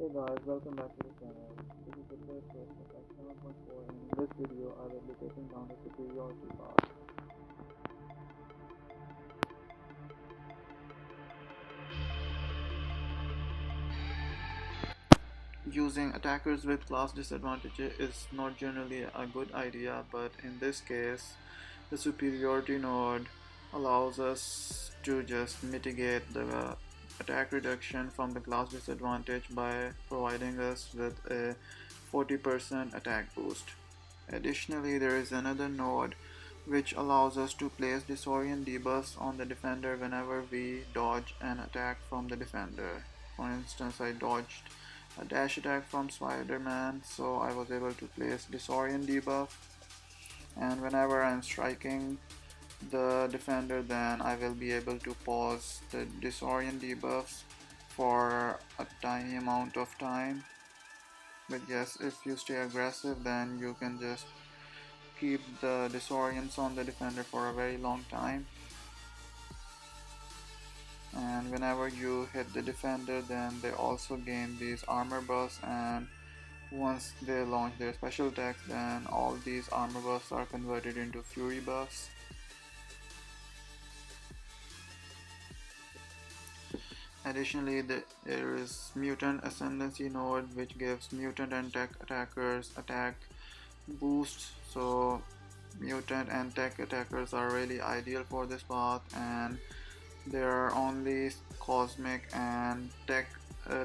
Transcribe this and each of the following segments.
Hey guys, welcome back to the channel. This is the third test of Act 7.4 and in this video I will be taking down the superiority part. Using attackers with class disadvantage is not generally a good idea, but in this case the superiority node allows us to just mitigate the attack reduction from the class disadvantage by providing us with a 40% attack boost. Additionally, there is another node which allows us to place disorient debuffs on the defender whenever we dodge an attack from the defender. For instance, I dodged a dash attack from SpiderMan, so I was able to place disorient debuff, and whenever I'm striking the defender, then I will be able to pause the disorient debuffs for a tiny amount of time. But yes, if you stay aggressive, then you can just keep the disorients on the defender for a very long time. And whenever you hit the defender, then they also gain these armor buffs, and once they launch their special attacks, then all these armor buffs are converted into fury buffs. Additionally, there is Mutant Ascendancy node, which gives mutant and tech attackers attack boost. So mutant and tech attackers are really ideal for this path, and there are only cosmic and tech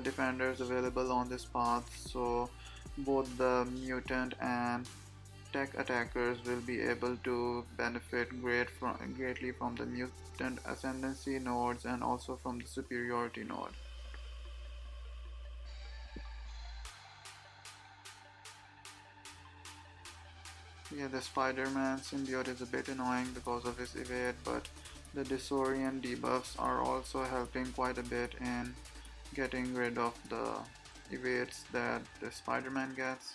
defenders available on this path, so both the mutant and tech attackers will be able to benefit greatly from the mutant ascendancy nodes and also from the superiority node. Yeah, the SpiderMan symbiote is a bit annoying because of his evade, but the disorient debuffs are also helping quite a bit in getting rid of the evades that the SpiderMan gets.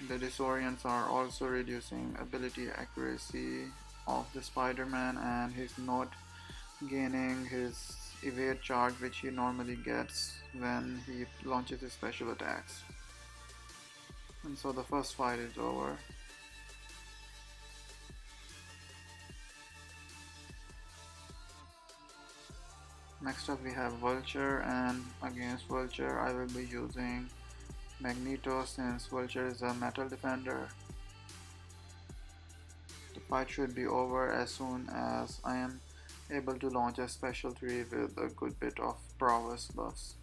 The disorients are also reducing ability accuracy of the SpiderMan, and he's not gaining his evade charge which he normally gets when he launches his special attacks. And so the first fight is over. Next up we have Vulture, and against Vulture I will be using Magneto since Vulture is a metal defender. The fight should be over as soon as I am able to launch a special tree with a good bit of prowess buffs.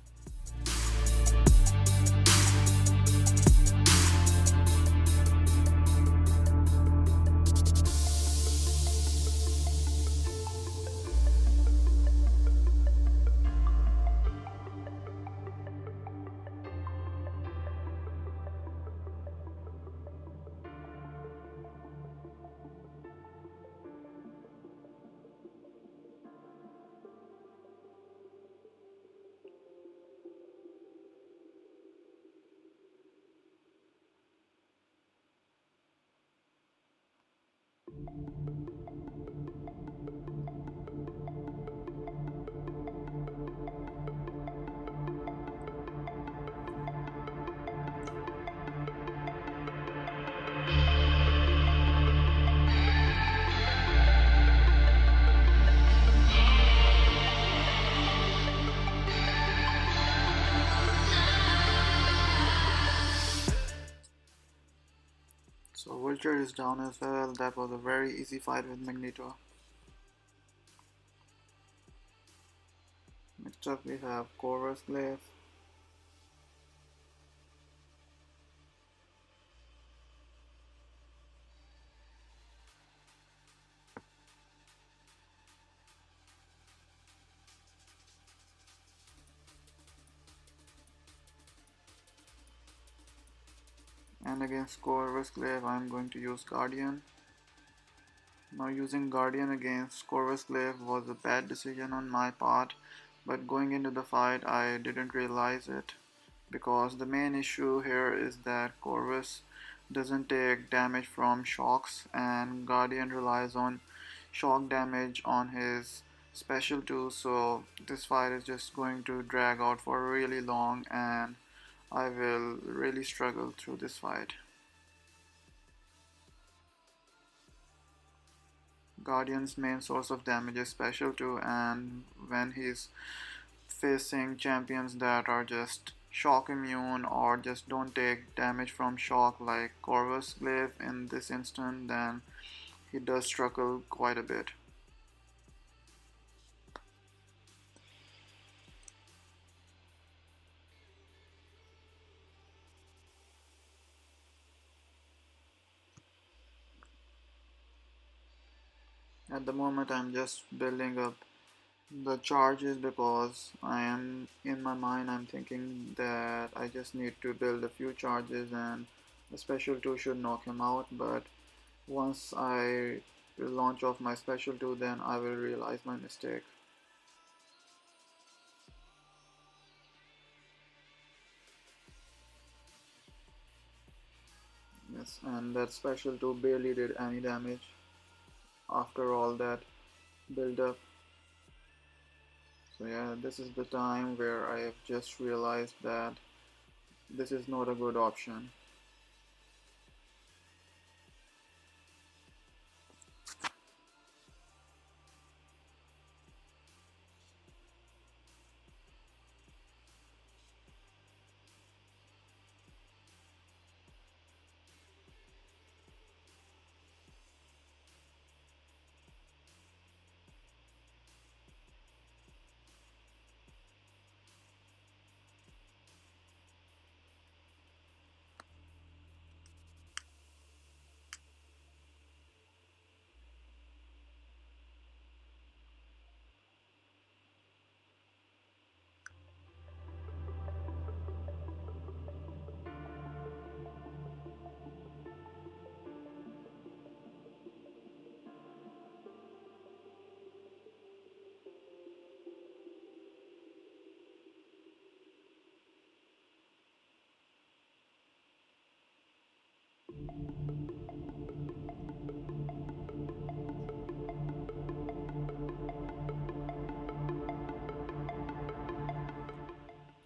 So Vulture is down as well. That was a very easy fight with Magneto. Next up we have Corvus Glaive. And against Corvus Glaive I am going to use Guardian. Now using Guardian against Corvus Glaive was a bad decision on my part, but going into the fight I didn't realize it, because the main issue here is that Corvus doesn't take damage from shocks, and Guardian relies on shock damage on his special 2, so this fight is just going to drag out for really long and I will really struggle through this fight. Guardian's main source of damage is special 2, and when he's facing champions that are just shock immune or just don't take damage from shock like Corvus Glaive in this instant, then he does struggle quite a bit. At the moment I'm just building up the charges because I am in my mind I'm thinking that I just need to build a few charges and the special 2 should knock him out, but once I launch off my special 2 then I will realize my mistake. Yes, and that special 2 barely did any damage after all that build up. So yeah, this is the time where I have just realized that this is not a good option.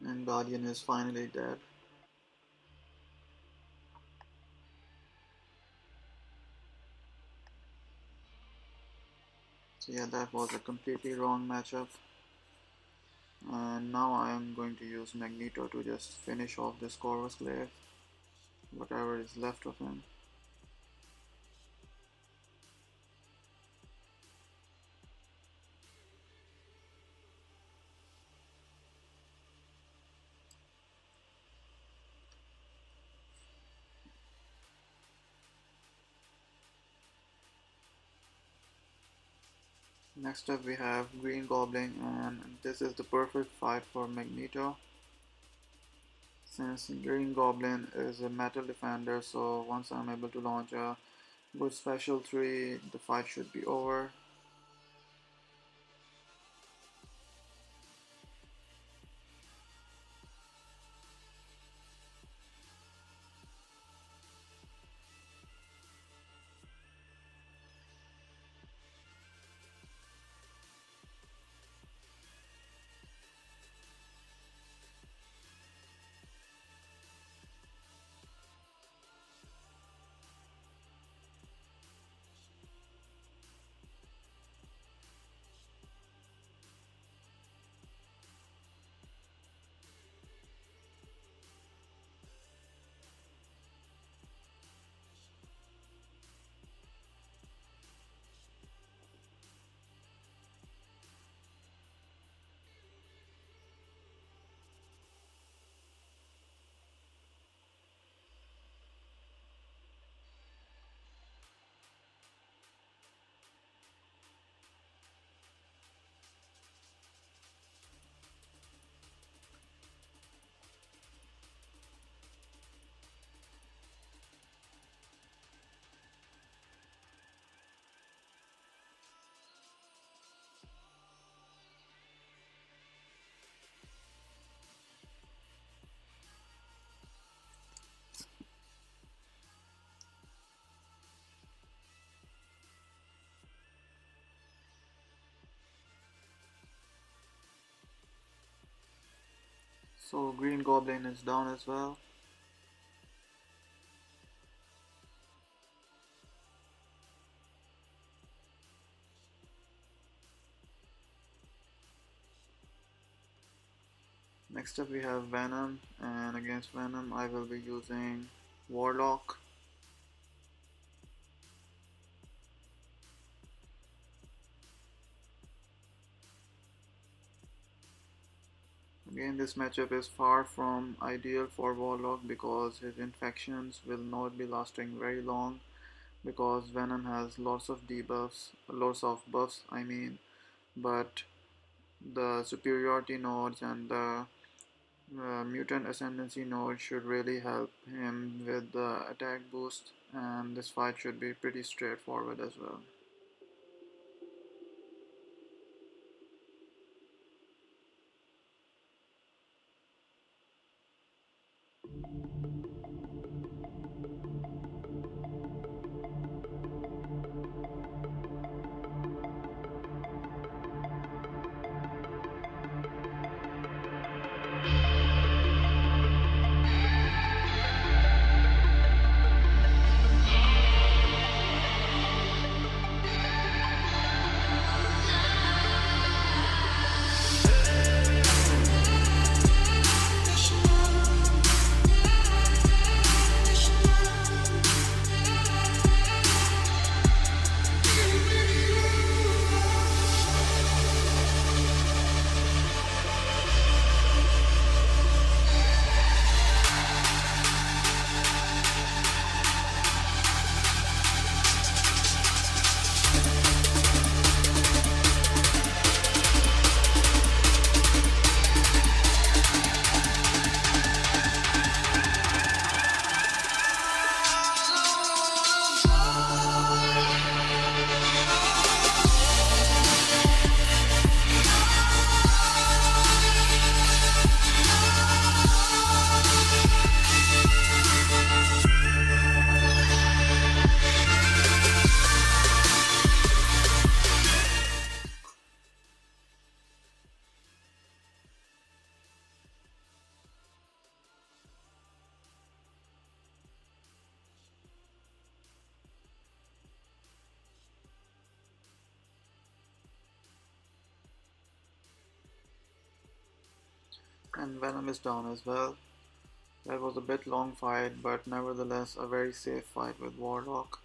And Guardian is finally dead. So yeah, that was a completely wrong matchup. And now I am going to use Magneto to just finish off this Corvus Glaive, whatever is left of him. Next up we have Green Goblin, and this is the perfect fight for Magneto. Since Green Goblin is a metal defender, so once I'm able to launch a good special 3, the fight should be over. So Green Goblin is down as well. Next up we have Venom, and against Venom I will be using Warlock. Again, this matchup is far from ideal for Warlock because his infections will not be lasting very long, because Venom has lots of debuffs, lots of buffs I mean, but the superiority nodes and the mutant ascendancy node should really help him with the attack boost, and this fight should be pretty straightforward as well. And Venom is down as well. That was a bit long fight, but nevertheless a very safe fight with Warlock.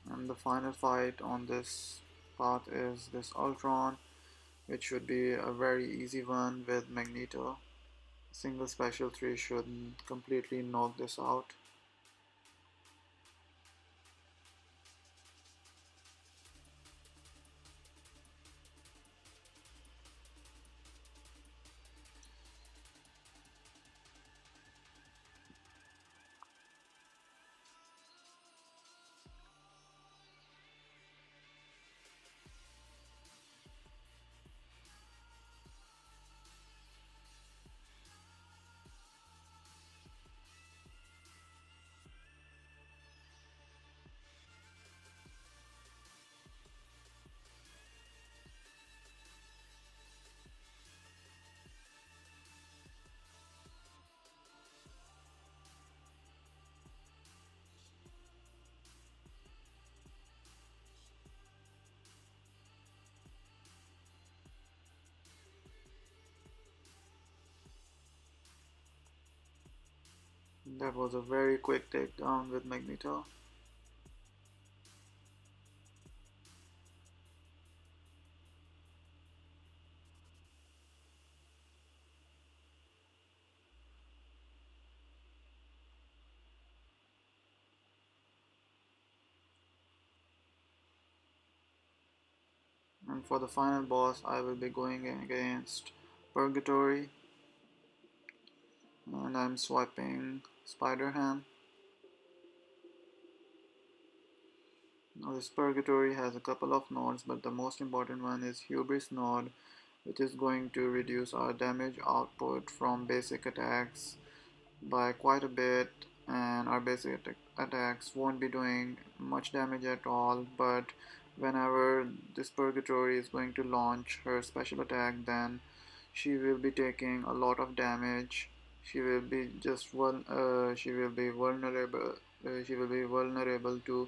And the final fight on this path is this Ultron, which should be a very easy one with Magneto. Single special 3 should completely knock this out. That was a very quick takedown with Magneto. And for the final boss I will be going against Purgatory, and I'm swiping SpiderMan. Now this Purgatory has a couple of nodes, but the most important one is Hubris node, which is going to reduce our damage output from basic attacks by quite a bit, and our basic attacks won't be doing much damage at all, but whenever this Purgatory is going to launch her special attack, then she will be taking a lot of damage. She will be just she will be vulnerable. She will be vulnerable to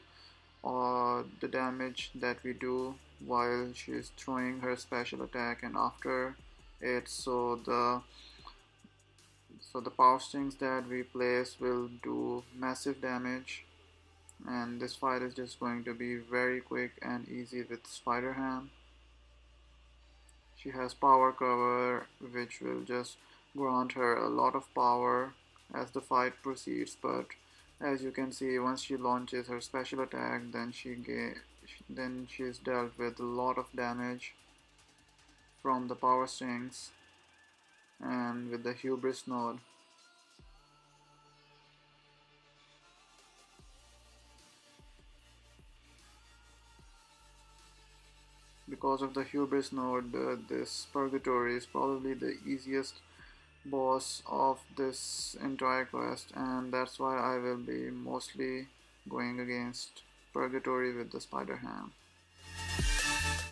the damage that we do while she is throwing her special attack and after it. So the power strings that we place will do massive damage, and this fight is just going to be very quick and easy with Spider-Ham. She has power cover, which will just grant her a lot of power as the fight proceeds, but as you can see, once she launches her special attack, then she's dealt with a lot of damage from the power strings and with the hubris node. Because of the hubris node, this Purgatory is probably the easiest boss of this entire quest, and that's why I will be mostly going against Purgatory with the Spider-Ham.